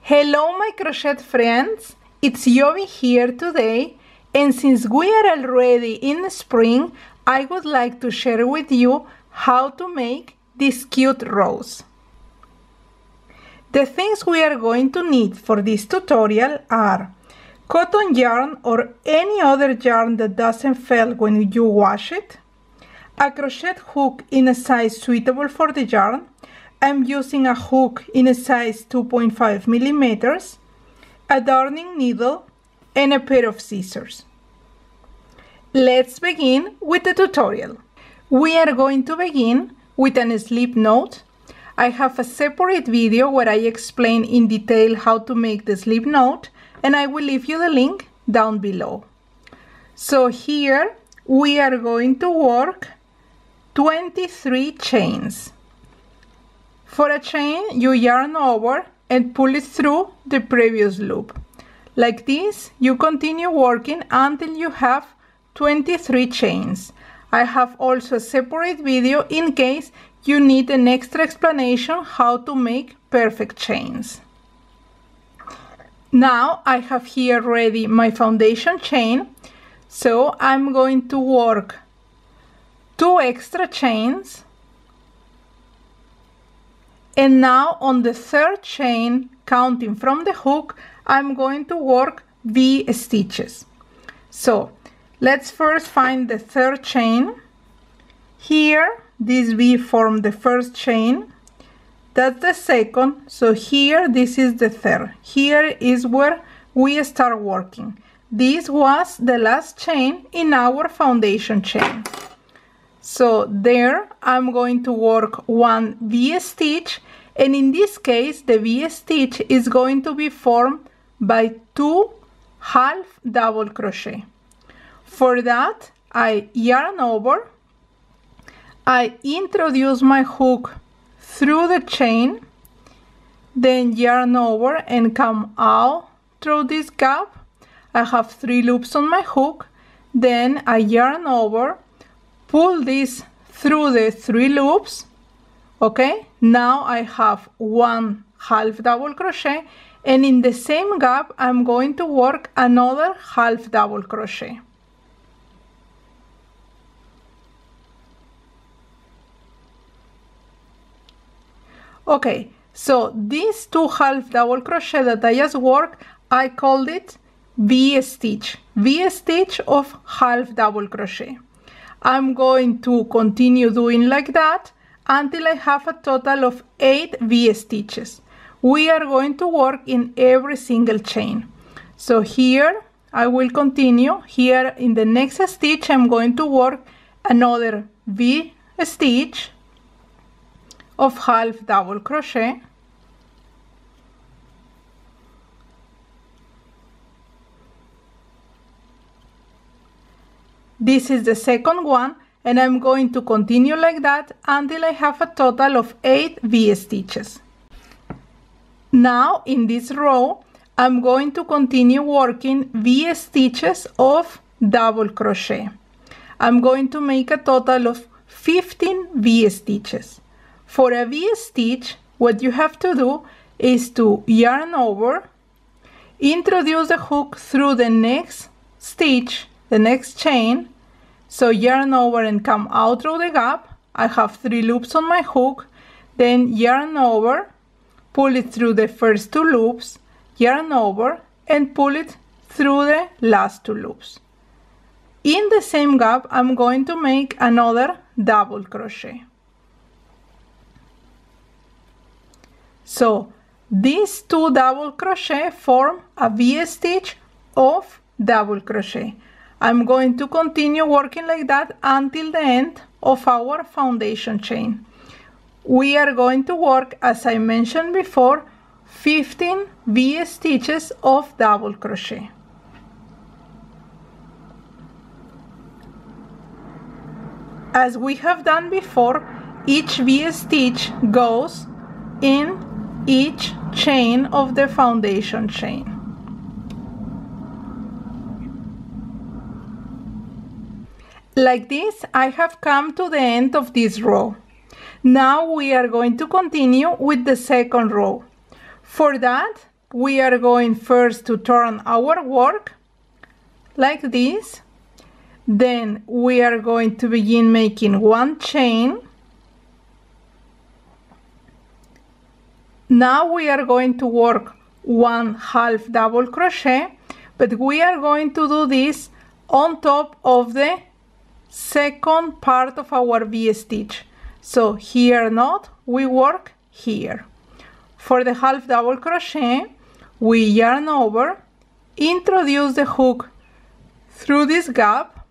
Hello my crochet friends, it's Yobi here today, and since we are already in spring, I would like to share with you how to make these cute rows. The things we are going to need for this tutorial are cotton yarn or any other yarn that doesn't fail when you wash it, a crochet hook in a size suitable for the yarn. I'm using a hook in a size 2.5 millimeters, a darning needle, and a pair of scissors. Let's begin with the tutorial. We are going to begin with a slip knot. I have a separate video where I explain in detail how to make the slip knot, and I will leave you the link down below. So here we are going to work 23 chains. For a chain, you yarn over and pull it through the previous loop. Like this, you continue working until you have 23 chains. I have also a separate video in case you need an extra explanation how to make perfect chains. Now I have here ready my foundation chain, so I'm going to work 2 extra chains. And now on the third chain, counting from the hook, I'm going to work V stitches. So let's first find the third chain. Here, this V formed the first chain. That's the second. So here, this is the third. Here is where we start working. This was the last chain in our foundation chain. So there, I'm going to work 1 V stitch, and in this case, the V stitch is going to be formed by 2 half double crochet. For that, I yarn over, I introduce my hook through the chain, then yarn over and come out through this gap. I have 3 loops on my hook, then I yarn over, pull this through the 3 loops. Okay, now I have 1 half double crochet, and in the same gap I'm going to work another half double crochet. Okay, so these 2 half double crochet that I just worked, I called it V stitch of half double crochet. I'm going to continue doing like that until I have a total of 8 V stitches. We are going to work in every single chain. So here I will continue. Here in the next stitch I'm going to work another V stitch of half double crochet. This is the second one, and I'm going to continue like that until I have a total of 8 V stitches. Now in this row, I'm going to continue working V stitches of double crochet. I'm going to make a total of 15 V stitches. For a V stitch, what you have to do is to yarn over, introduce the hook through the next stitch, the next chain. So yarn over and come out through the gap. I have 3 loops on my hook, then yarn over, pull it through the first 2 loops, yarn over and pull it through the last 2 loops. In the same gap, I'm going to make another double crochet. So these 2 double crochet form a V stitch of double crochet. I'm going to continue working like that until the end of our foundation chain. We are going to work, as I mentioned before, 15 V stitches of double crochet. As we have done before, each V stitch goes in each chain of the foundation chain. Like this, I have come to the end of this row. Now we are going to continue with the second row. For that, we are going first to turn our work like this. Then we are going to begin making one chain. Now we are going to work one half double crochet, but we are going to do this on top of the second part of our V-stitch. So here not, we work here. For the half double crochet, we yarn over, introduce the hook through this gap,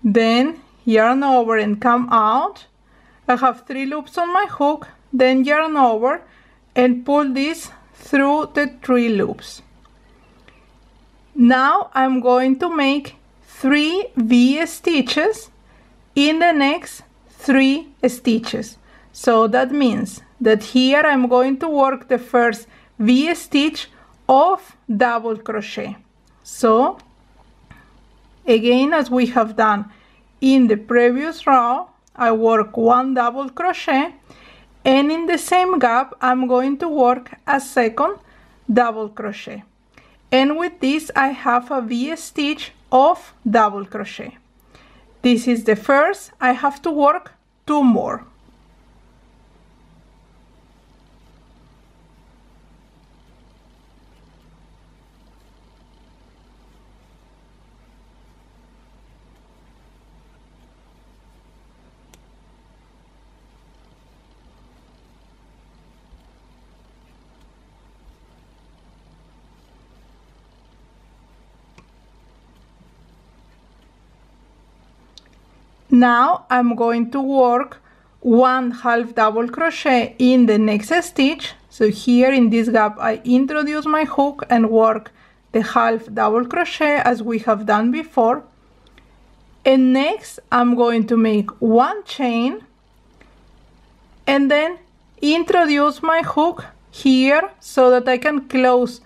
then yarn over and come out. I have 3 loops on my hook, then yarn over and pull this through the 3 loops. Now I'm going to make 3 V-stitches in the next 3 stitches. So that means that here I'm going to work the first V-stitch of double crochet. So again, as we have done in the previous row, I work 1 double crochet, and in the same gap I'm going to work a second double crochet, and with this I have a V-stitch of double crochet. This is the first. I have to work 2 more. Now I'm going to work 1 half double crochet in the next stitch. So here in this gap I introduce my hook and work the half double crochet as we have done before. And next I'm going to make 1 chain and then introduce my hook here so that I can close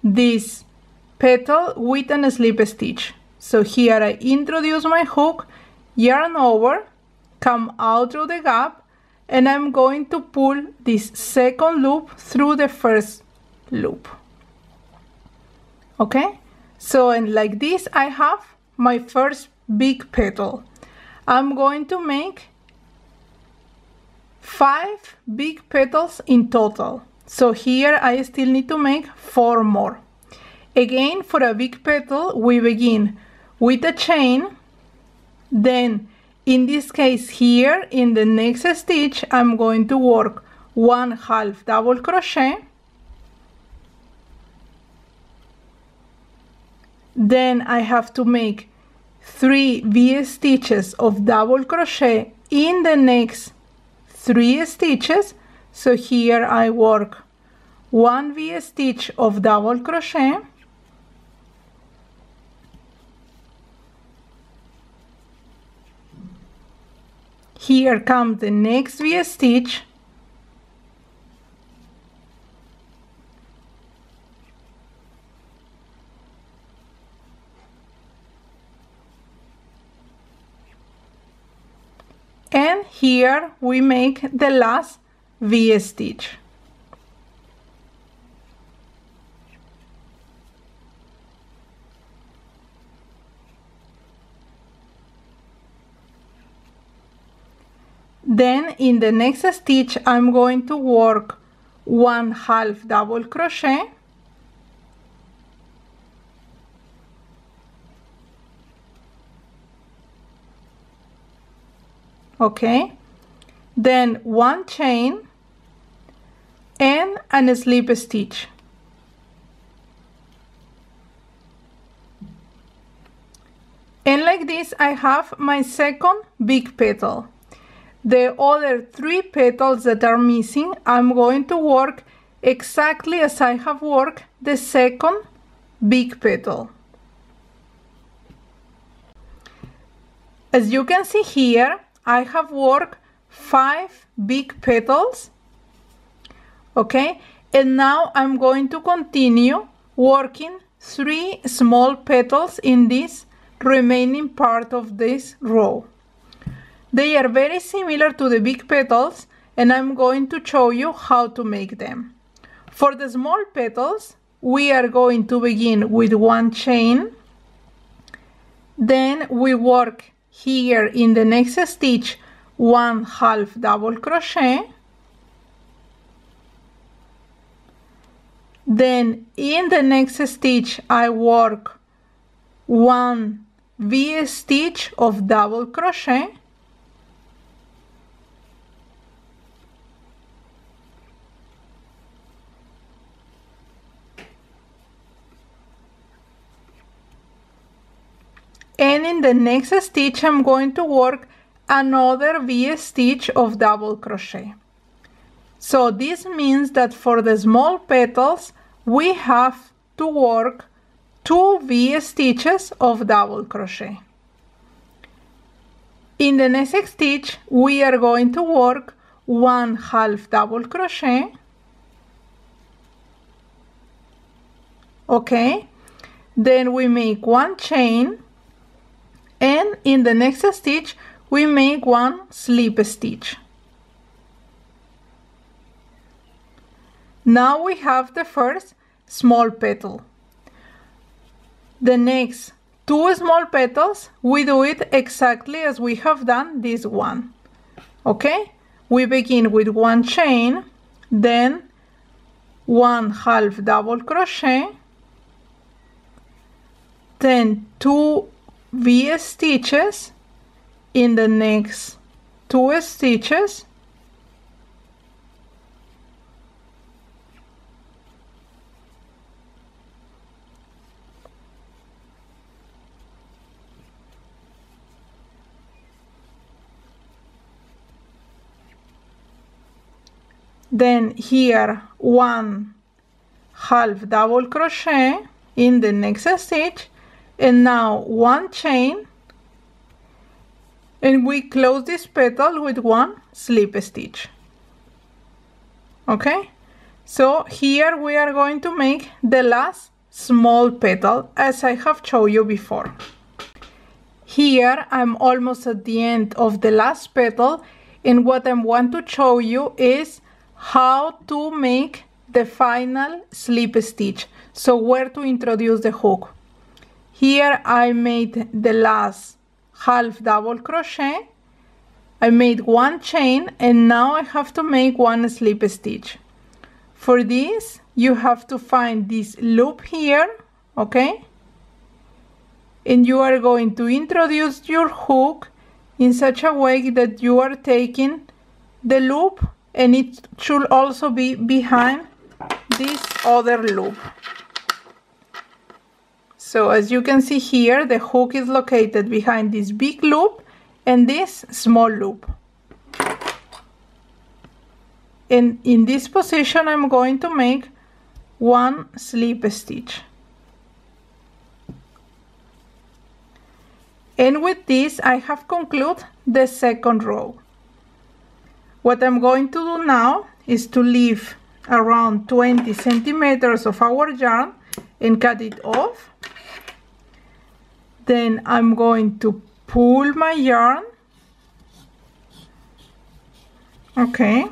this petal with a slip stitch. So here I introduce my hook, yarn over, come out through the gap, and I'm going to pull this second loop through the first loop. Okay, so and like this I have my first big petal. I'm going to make 5 big petals in total. So here I still need to make 4 more. Again, for a big petal we begin with a chain. Then in this case here in the next stitch I'm going to work 1 half double crochet, then I have to make 3 V-stitches of double crochet in the next 3 stitches. So here I work 1 V-stitch of double crochet, here comes the next V-stitch, and here we make the last V-stitch. Then in the next stitch I'm going to work 1 half double crochet, okay, then 1 chain and a slip stitch. And like this I have my second big petal. The other 3 petals that are missing, I'm going to work exactly as I have worked the second big petal. As you can see here, I have worked 5 big petals, okay, and now I'm going to continue working 3 small petals in this remaining part of this row. They are very similar to the big petals, and I'm going to show you how to make them. For the small petals, we are going to begin with 1 chain. Then we work here in the next stitch 1 half double crochet. Then in the next stitch I work 1 V stitch of double crochet. And in the next stitch I'm going to work another V stitch of double crochet. So this means that for the small petals we have to work 2 V stitches of double crochet. In the next stitch we are going to work 1 half double crochet. Okay, then we make 1 chain, and in the next stitch we make 1 slip stitch. Now we have the first small petal. The next 2 small petals, we do it exactly as we have done this one. Okay, we begin with 1 chain, then 1 half double crochet, then 2 V stitches in the next 2 stitches, then here 1 half double crochet in the next stitch, and now 1 chain, and we close this petal with 1 slip stitch. Okay, so here we are going to make the last small petal as I have shown you before. Here I'm almost at the end of the last petal, and what I want to show you is how to make the final slip stitch, so where to introduce the hook. Here I made the last half double crochet, I made 1 chain, and now I have to make 1 slip stitch. For this you have to find this loop here, okay, and you are going to introduce your hook in such a way that you are taking the loop, and it should also be behind this other loop. So as you can see here, the hook is located behind this big loop and this small loop. And in this position I'm going to make 1 slip stitch. And with this I have concluded the second row. What I'm going to do now is to leave around 20 centimeters of our yarn and cut it off. Then I'm going to pull my yarn. Okay.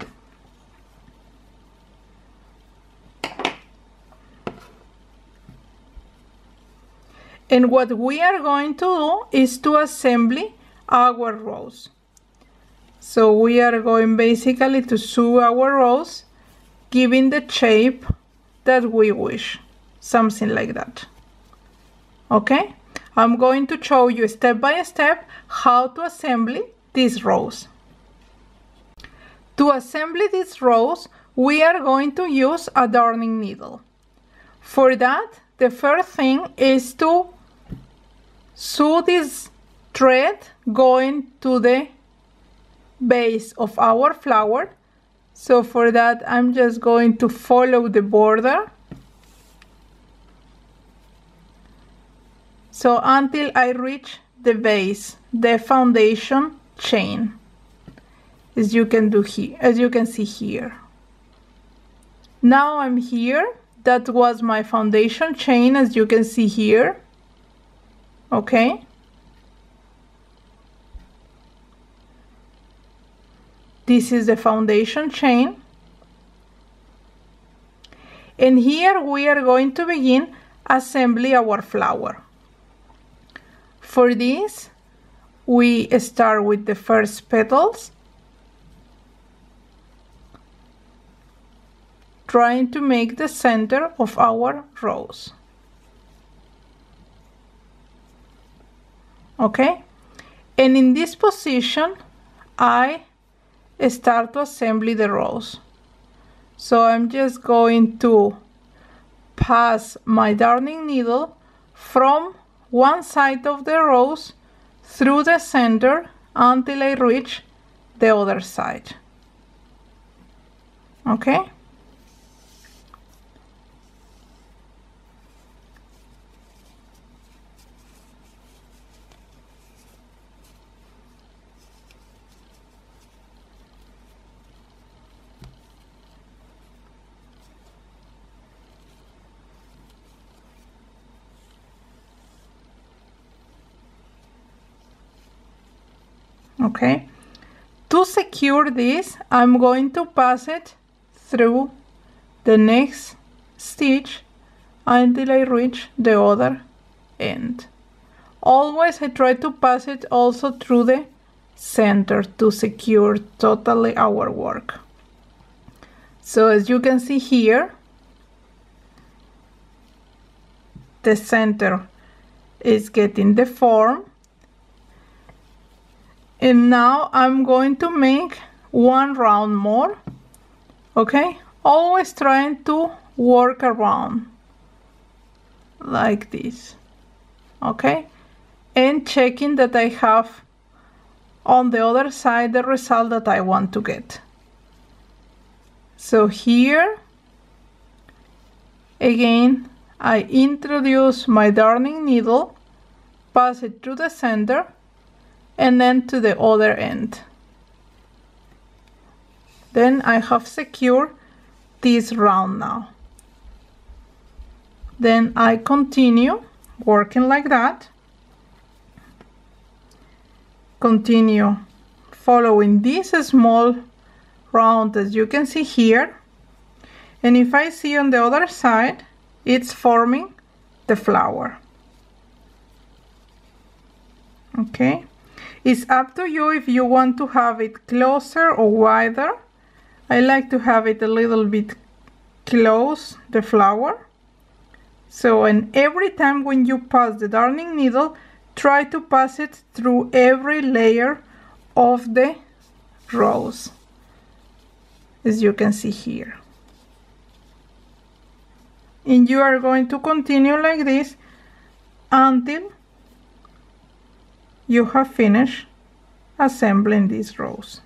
And what we are going to do is to assemble our rows. So we are going basically to sew our rows, giving the shape that we wish, something like that. Okay, I'm going to show you step by step how to assemble these rows. To assemble these rows, we are going to use a darning needle. For that, the first thing is to sew this thread going to the base of our flower. So for that I'm just going to follow the border, so until I reach the base, the foundation chain, as you can see here. Now I'm here. That was my foundation chain, as you can see here. Okay, this is the foundation chain, And here we are going to begin assembling our flower. For this, we start with the first petals, trying to make the center of our rose. Okay, and in this position I start to assemble the rose. So I'm just going to pass my darning needle from one side of the rose through the center until I reach the other side. Okay. Okay, to secure this, I'm going to pass it through the next stitch until I reach the other end. Always I try to pass it also through the center to secure totally our work. So as you can see here, the center is getting the form. And now I'm going to make one round more. Okay, always trying to work around like this. Okay, and checking that I have on the other side the result that I want to get. So here again I introduce my darning needle, pass it to the center, and then to the other end. Then I have secured this round now. Then I continue working like that. Continue following this small round as you can see here. And if I see on the other side, it's forming the flower. Okay. It's up to you if you want to have it closer or wider. I like to have it a little bit close, the flower. So, and every time when you pass the darning needle, try to pass it through every layer of the rose, as you can see here. And you are going to continue like this until you have finished assembling this rose.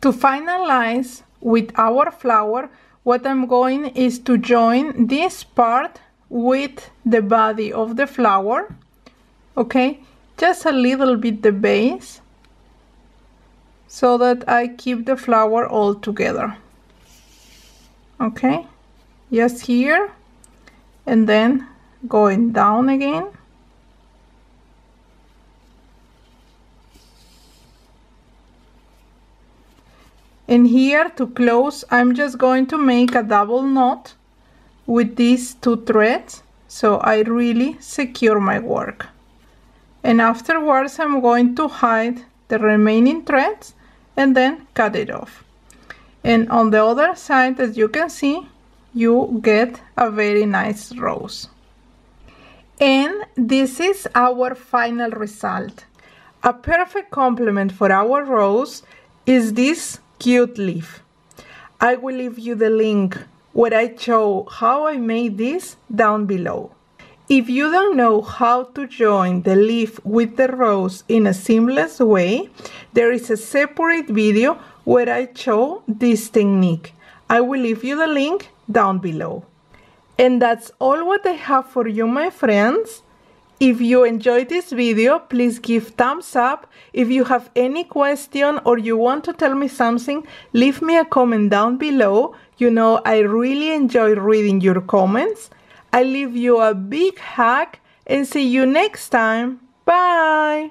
To finalize with our flower, what I'm going is to join this part with the body of the flower. Okay, just a little bit the base, so that I keep the flower all together. Okay, just here, and then going down again. And here to close, I'm just going to make a double knot with these two threads, so I really secure my work. And afterwards I'm going to hide the remaining threads and then cut it off. And on the other side, as you can see, you get a very nice rose. And this is our final result. A perfect complement for our rose is this cute leaf. I will leave you the link where I show how I made this down below. If you don't know how to join the leaf with the rose in a seamless way, there is a separate video where I show this technique. I will leave you the link down below. And that's all what I have for you, my friends. If you enjoyed this video, please give thumbs up. If you have any question or you want to tell me something, leave me a comment down below. You know, I really enjoy reading your comments. I leave you a big hug and see you next time. Bye!